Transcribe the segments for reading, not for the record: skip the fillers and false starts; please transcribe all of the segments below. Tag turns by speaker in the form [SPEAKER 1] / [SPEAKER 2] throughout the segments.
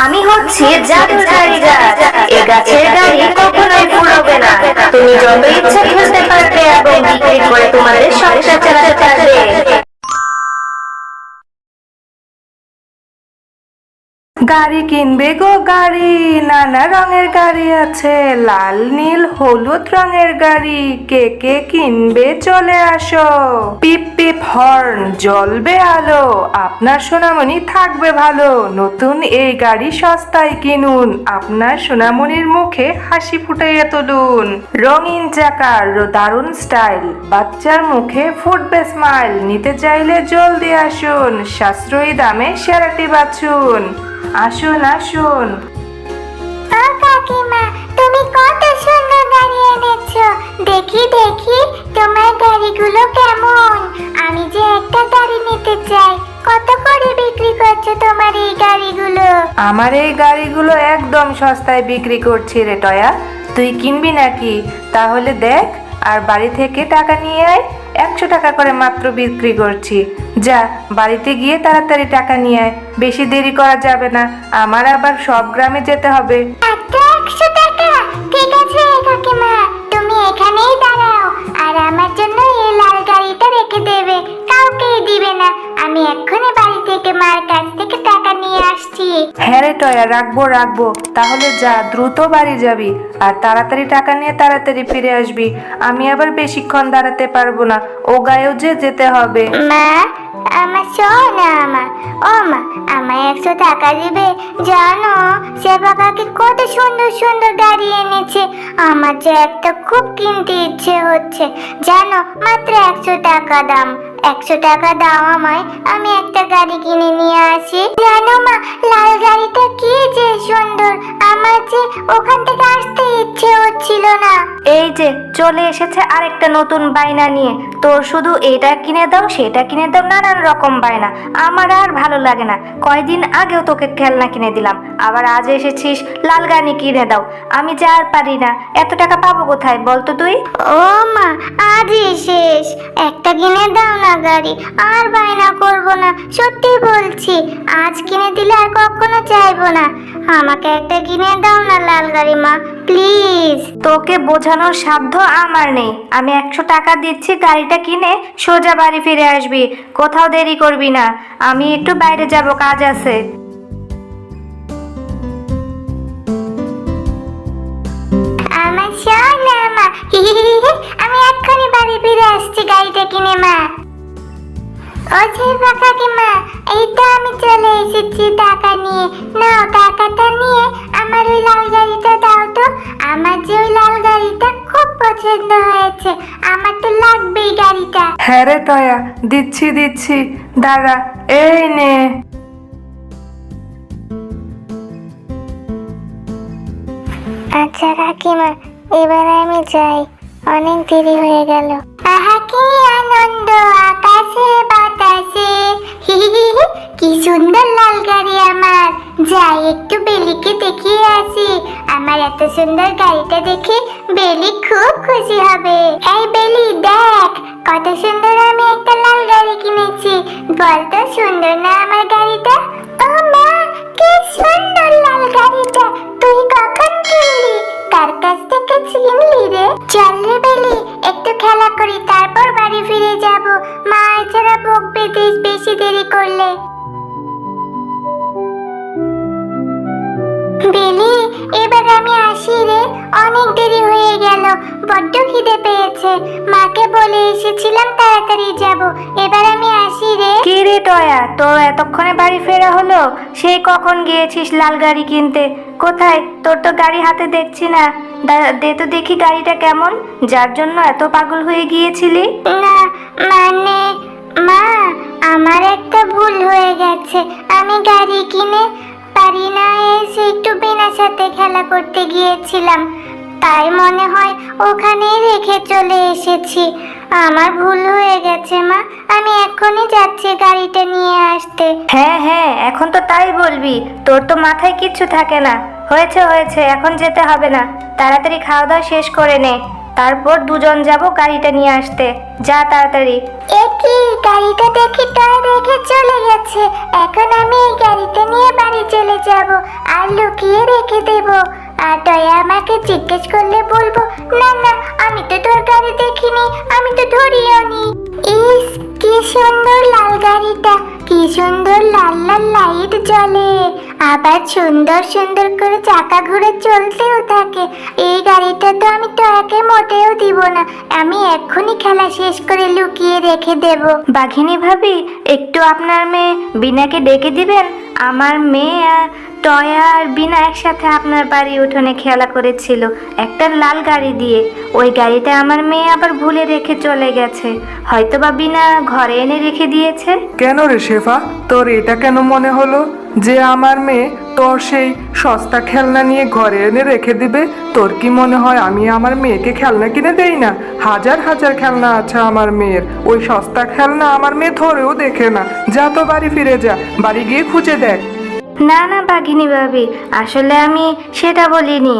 [SPEAKER 1] আমি হচ্ছি জাদুর গাড়ি গাছ। এই গাছের গাড়ি কখনোই ফুরবে না। তুমি যত ইচ্ছা খেলতে পারবে এবং বিক্রি করে তোমাদের সংসার চালাতে পারবে।
[SPEAKER 2] গাড়ি কিনবে গো গাড়ি, নানা রঙের গাড়ি আছে, লাল নীল হলুদ রঙের গাড়ি। কে কে কিনবে চলে আসো। পিপ পিপ হর্ন, জ্বলবে আলো, আপনার সোনামণি থাকবে ভালো। নতুন এই গাড়ি সস্তায় কিনুন, আপনার সোনামণির মুখে হাসি ফুটাইয়া তুলুন। রঙিন চাকার দারুণ স্টাইল, বাচ্চার মুখে ফুটবে স্মাইল। নিতে চাইলে জলদি আসুন, সাশ্রয়ী দামে সেরাটি বাছুন। আসুন আসুন।
[SPEAKER 3] ও কাকিমা, তুমি কত সুন্দর গাড়ি এনেছো। দেখি দেখি তোমার গাড়িগুলো কেমন। আমি যে একটা গাড়ি নিতে চাই। কত করে বিক্রি করছো তোমার এই গাড়িগুলো?
[SPEAKER 2] আমার এই গাড়িগুলো একদম সস্তায় বিক্রি করছি রে টয়া। তুই কিনবি নাকি? তাহলে দেখ, আর বাড়ি থেকে টাকা নিয়ে আয়। 100 টাকা করে মাত্র বিক্রি করছি। যা, বাড়িতে গিয়ে তাড়াতাড়ি টাকা নিয়ে আয়, বেশি দেরি করা যাবে না। আমার আবার সব গ্রামে যেতে হবে।
[SPEAKER 3] মাত্র 100 টাকা? ঠিক আছে কাকিমা, তুমি এখানেই দাঁড়াও আর আমার জন্য এই লাল গাড়িটা রেখে দেবে। কাউকেই দিবে না। আমি এক্ষুনি বাড়ি থেকে মার কাছ থেকে টাকা নিয়ে আসছি।
[SPEAKER 2] হ্যাঁ রে টয়া, রাখবো রাখবো। তাহলে যা, দ্রুত বাড়ি যাবি আর তাড়াতাড়ি টাকা নিয়ে তাড়াতাড়ি ফিরে আসবি। আমি আবার বেশিক্ষণ দাঁড়াতে পারবো না, ও গায়েও যে যেতে হবে।
[SPEAKER 3] মা, আমার সোনা মা, ও মা, আমায় 100 টাকা দিবে? জানো সেবা কাকি কত সুন্দর সুন্দর গাড়ি এনেছে। আমার যে একটা খুব কিনতে ইচ্ছে হচ্ছে। জানো, মাত্র 100 টাকা দাম। 100 টাকা দাও আমায়, আমি একটা গাড়ি কিনে নিয়ে আসি। জানো মা, লাল গাড়িটা কি যে সুন্দর। আমার যে ওখান থেকে আসতে ইচ্ছে হচ্ছিল না।
[SPEAKER 1] এই যে চলে এসেছে আরেকটা নতুন বায়না নিয়ে। তোর শুধু এটা কিনে দাও, সেটা কিনে দাও, নানান রকম বায়না। আমার আর ভালো লাগে না। কয়দিন আগেও তোকে খেলনা কিনে দিলাম, আবার আজ এসেছিস লাল গাড়ি কিনে দাও। আমি যে আর পারি না। এত টাকা পাবো কোথায় বলতো তুই?
[SPEAKER 3] ও মা, আজই শেষ। একটা কিনে দাও না গাড়ি, আর বায়না করব না। সত্যি বলছি, আজ কিনে দিলে আর কখনো চাইবো না। আমাকে একটা কিনে দাও না লাল গাড়ি মা, প্লিজ।
[SPEAKER 1] তোকে বোঝানোর সাধ্য আমার নেই। আমি 100 টাকা দিচ্ছি, গাড়িটা কিনে সোজা বাড়ি ফিরে আসবি। কোথাও দেরি করবি না। আমি একটু বাইরে যাব, কাজ আছে।
[SPEAKER 3] আমার সোনা মা, আমি এক্ষুনি বাড়ি ফিরে আসছি গাড়িটা কিনে মা। ও ছেবা কাকিমা, এই তো আমি চলে এসেছি টাকা নিয়ে। নাও টাকাটা নিয়ে আমার ওই লাল গাড়িটা দাও তো। আমার যে ওই লাল গাড়িটা খুব পছন্দ হয়েছে। আমার তো লাগবেই গাড়িটা।
[SPEAKER 2] হ্যাঁ রে টয়া, দিচ্ছি দিচ্ছি, দাঁড়া, এই নে।
[SPEAKER 3] আচ্ছা কাকিমা, এবার আমি যাই, অনেক দেরি হয়ে গেল। আহা কি আনন্দ আকাশে বাতাসে। কি সুন্দর লাল গাড়ি আমার। যাই একটু বেলিকে দেখিয়ে আসি। আমার এত সুন্দর গাড়িটা দেখে বেলি খুব খুশি হবে। এই বেলি দেখ, কত সুন্দর আমি একটা লাল গাড়ি কিনেছি। বলতো সুন্দর না আমার গাড়িটা? ও মা, কি সুন্দর লাল গাড়িটা। তুই কখন কিনলি? কার কাছ থেকে কিনলি রে? চল রে বেলি, একটু খেলা করি, তারপর বাড়ি ফিরে যাব। মা এছাড়া বকবে বেশি দেরি করলে। বেলি, এবার আমি আসি রে, অনেক দেরি হয়ে গেল। বড্ড খিদে পেয়েছে। মাকে বলে এসেছিলাম তাড়াতাড়ি যাব। এবার আমি আসি রে।
[SPEAKER 1] কি রে টয়া, তোর এতক্ষণে বাড়ি ফেরা হলো? সেই কখন গিয়েছিস লাল গাড়ি কিনতে? কোথায়? তোর তো গাড়ি হাতে দেখছি না। দে তো দেখি গাড়িটা কেমন, যার জন্য এত পাগল হয়ে গিয়েছিলি।
[SPEAKER 3] না মানে, মা, আমার একটা ভুল হয়ে গেছে। আমি গাড়ি কিনে পারি না এসে একটু বিনার সাথে খেলা করতে গিয়েছিলাম। তাই মনে হয় ওখানেই রেখে চলে এসেছি। আমার ভুল হয়ে গেছে মা। আমি এখনই যাচ্ছি গাড়িটা নিয়ে আসতে।
[SPEAKER 1] হ্যাঁ হ্যাঁ, এখন তো তাই বলবি। তোর তো মাথায় কিচ্ছু থাকে না। হয়েছে হয়েছে, এখন যেতে হবে না। তাড়াতাড়ি খাওয়া দাওয়া শেষ করে নে। তারপর দুজন যাব গাড়িটা নিয়ে আসতে। যা তাড়াতাড়ি।
[SPEAKER 3] একই গাড়িটা দেখি টয় রেখে চলে গেছে। এখন আমি এই গাড়িটা নিয়ে বাড়ি চলে যাব আর লুকিয়ে রেখে দেব। আর টয় আমাকে জিজ্ঞেস করলে বলবো, না না আমি তো তোর গাড়ি দেখিনি, আমি তো ধরিও নি। ইস কি সুন্দর লাল গাড়িটা, কি সুন্দর লাল লাল লাইট জ্বলে, আবার সুন্দর সুন্দর করে চাকা ঘুরে চলতেও থাকে। এই গাড়িটা তো আমি টয়াকে মোটেও দিব না, আমি এক্ষুনি খেলা শেষ করে লুকিয়ে রেখে দেব।
[SPEAKER 1] বাঘিনী ভাবি, একটু আপনার মেয়ে বিনাকে ডেকে দিবেন। আমার মেয়ে আর টয়া আর বিনা একসাথে আপনার বাড়ি উঠোনে খেলা করেছিল একটা লাল গাড়ি দিয়ে। ওই গাড়িটা আমার মেয়ে আবার ভুলে রেখে চলে গেছে, হয়তোবা বিনা ঘরে এনে রেখে দিয়েছে।
[SPEAKER 2] কেন রে শেফা, তোর এটা কেন মনে হলো যে আমার মেয়ে তোর সেই সস্তা খেলনা নিয়ে ঘরে এনে রেখে দিবে? তোর কি মনে হয় আমি আমার মেয়েকে খেলনা কিনে দেই না? হাজার হাজার খেলনা আছে আমার মেয়ের, ওই সস্তা খেলনা আমার মেয়ে ধরেও দেখে না। যা তো বাড়ি ফিরে যা, বাড়ি গিয়ে খুঁজে দেখ।
[SPEAKER 1] না না বাঘিনী ভাবি, আসলে আমি সেটা বলিনি।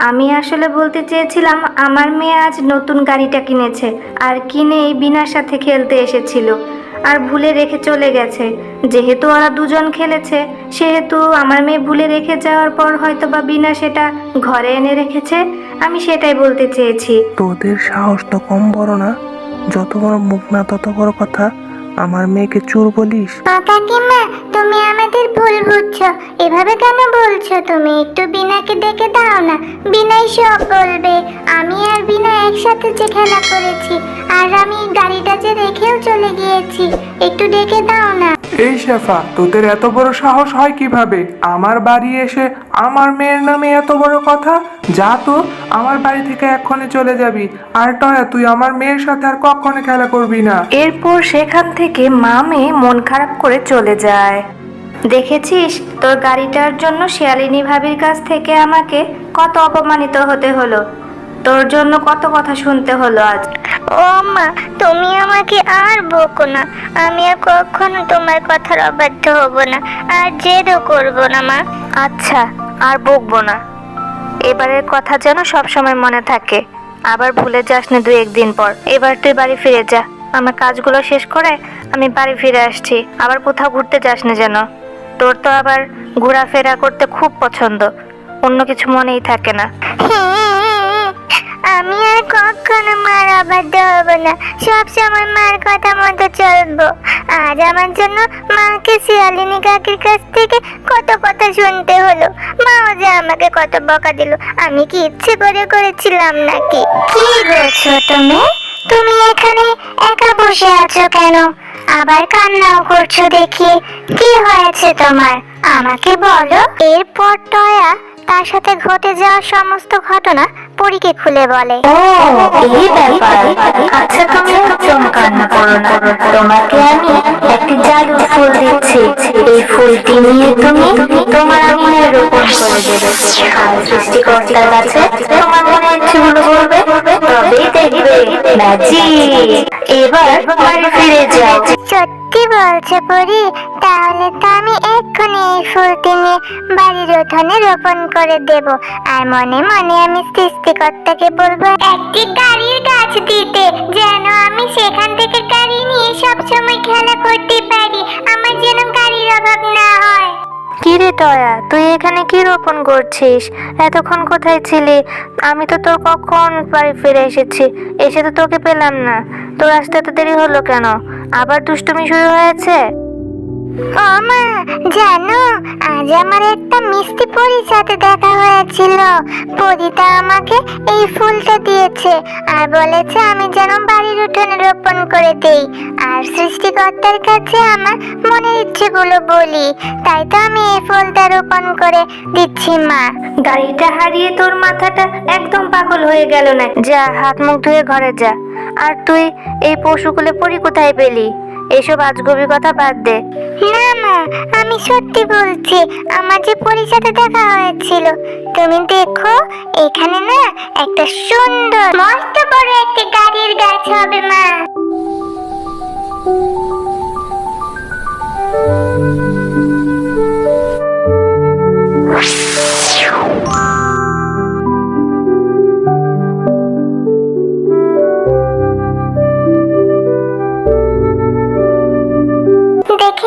[SPEAKER 1] আমি আসলে বলতে চেয়েছিলাম আমার মেয়ে আজ নতুন গাড়িটা কিনেছে, আর কিনে এই বিনার সাথে খেলতে এসেছিল আর ভুলে রেখে চলে গেছে। যেহেতু ওরা দুজন খেলেছে, সেহেতু আমার মেয়ে ভুলে রেখে যাওয়ার পর হয়তো বা বিনা সেটা ঘরে এনে রেখেছে। আমি সেটাই বলতে চেয়েছি।
[SPEAKER 4] তোদের সাহস তো কম বড় না, যত বড় মুখ না তত বড় কথা। আমার মেয়েকে চোর বলিস?
[SPEAKER 3] কাকিমা তুমি আমাদের ভুল বুঝছো, এভাবে কেন বলছো? তুমি একটু বিনাকে ডেকে দাও না, বিনাই সব বলবে। আমি আর বিনা একসাথে যে খেলা করেছি, আর আমি গাড়িটা যে রেখেও চলে গিয়েছি, একটু ডেকে দাও না।
[SPEAKER 2] এই শেফা, তোদের এত বড় সাহস হয় কিভাবে আমার বাড়ি এসে আমার মেয়ের নামে এত বড় কথা? যা তো, আমার বাড়ি থেকে এক্ষণে চলে যাবি। আর টয়া, তুই আমার মেয়ের সাথে আর কখনো খেলা করবি না।
[SPEAKER 1] এরপর সেখান থেকে মা মেয়ে মন খারাপ করে চলে যায়। দেখেছিস, তোর গাড়িটার জন্য শিয়ালিনী ভাবির কাছ থেকে আমাকে কত অপমানিত হতে হলো, তোর জন্য কত কথা শুনতে হলো আজ।
[SPEAKER 3] ও মা, তুমি আমাকে আর বকো না, আমি আর কখনো তোমার কথার অবাধ্য হব না, আর জেদও করব না মা।
[SPEAKER 1] আচ্ছা, আর বকবো না। এবারের কথা যেন সব সময় মনে থাকে, আবার ভুলে যাস না 2-1 দিন পর। এবার তুই বাড়ি ফিরে যা, আমার কাজগুলো শেষ করে আমি বাড়ি ফিরে আসছি। আবার কোথাও ঘুরতে যাস না যেন, তোর তো আবার ঘোরাফেরা করতে খুব পছন্দ, অন্য কিছু মনেই থাকে না।
[SPEAKER 3] আমি আর কখনো মার অবাধ্য হব না, সব সময় মার কথা মতো চলবো। আজ আমার জন্য মাকে শিয়ালিনী কাকির কাছ থেকে কত কথা শুনতে হলো, মাও যে আমাকে কত বকা দিল। আমি কি ইচ্ছে করে করেছিলাম নাকি? কি করছো তুমি? তুমি এখানে একা বসে আছো কেন? আবার কান্নাও করছো দেখি, কি হয়েছে তোমার? আমাকে বলো। এরপর টয়া তার সাথে ঘটে যাওয়া সমস্ত ঘটনা পরীকে খুলে বলে।
[SPEAKER 1] ও এই ব্যাপার। আচ্ছা তুমি একদম কান্না করো না, তোমাকে আমি একটি জাদুর ফুল দিচ্ছি। এই ফুলটি নিয়ে তুমি তোমার মনে রোপণ করে দেবে, আর সৃষ্টিকর্তার কাছে তোমার মনে ইচ্ছেগুলো বলবে, তবেই দেখবে ম্যাজিক। এবার বাড়ি ফিরে যাও।
[SPEAKER 3] সত্যি বলছো পরি? তাহলে তো আমি এক্ষুনি এই ফুলটি নিয়ে বাড়ির উঠোনে রোপণ করে দেব, আর মনে মনে আমি সৃষ্টিকর্তাকে বলবো একটি গাড়ির গাছ দিতে, যেন আমি সেখান থেকে গাড়ি নিয়ে সবসময় খেলা করতে পারি, আমার যেন গাড়ির অভাব না হয়।
[SPEAKER 1] কিরে টয়া, তুই এখানে কি রোপণ করছিস? এতক্ষণ কোথায় ছিলি? আমি তো তোর কখন বাড়ি ফিরে এসেছি, এসে তো তোকে পেলাম না। তোর আসতে এত দেরি হলো কেন? আবার দুষ্টুমি শুরু হয়েছে?
[SPEAKER 3] ও মা, জানো আজ আমার একটা মিষ্টি পরীর সাথে দেখা হয়েছিল। পরীটা আমাকে এই ফুলটা দিয়েছে আর বলেছে আমি যেন বাড়ির উঠোনে রোপণ করে দেই, আর সৃষ্টিকর্তার কাছে আমার মনের ইচ্ছেগুলো বলি। তাই তো আমি এই ফুলটা রোপণ করে দিচ্ছি মা।
[SPEAKER 1] গাড়িটা হারিয়ে তোর মাথাটা একদম পাগল হয়ে গেল না? যা, হাত মুখ ধুয়ে ঘরে যা। আর তুই এই পশুকুলে পরি কোথায় পেলি? এসব আজগবি কথা বাদ দে।
[SPEAKER 3] না মা, আমি সত্যি বলছি, আমার যে পরীর সাথে দেখা হয়েছিল। তুমি দেখো, এখানে না একটা সুন্দর মস্ত বড় একটা গাড়ির গাছ হবে মা।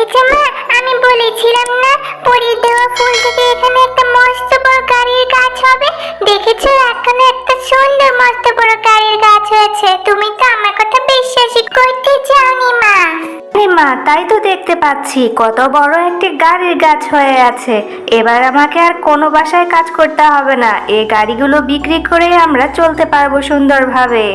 [SPEAKER 3] দেখেছো মা, আমি বলেছিলাম না পরীর দেওয়া ফুল থেকে এখানে একটা মস্ত বড় গাড়ির গাছ হবে। দেখেছো, এখানে একটা সুন্দর মস্ত বড় গাড়ির গাছ হয়েছে। তুমি তো আমার কথা বিশ্বাসই করতে চাওনি মা।
[SPEAKER 1] মা, তাই তো দেখতে পাচ্ছি কত বড় একটি গাড়ির গাছ হয়ে আছে। এবার আমাকে আর কোনো বাসায় কাজ করতে হবে না, এই গাড়িগুলো বিক্রি করে আমরা চলতে পারবো সুন্দরভাবে।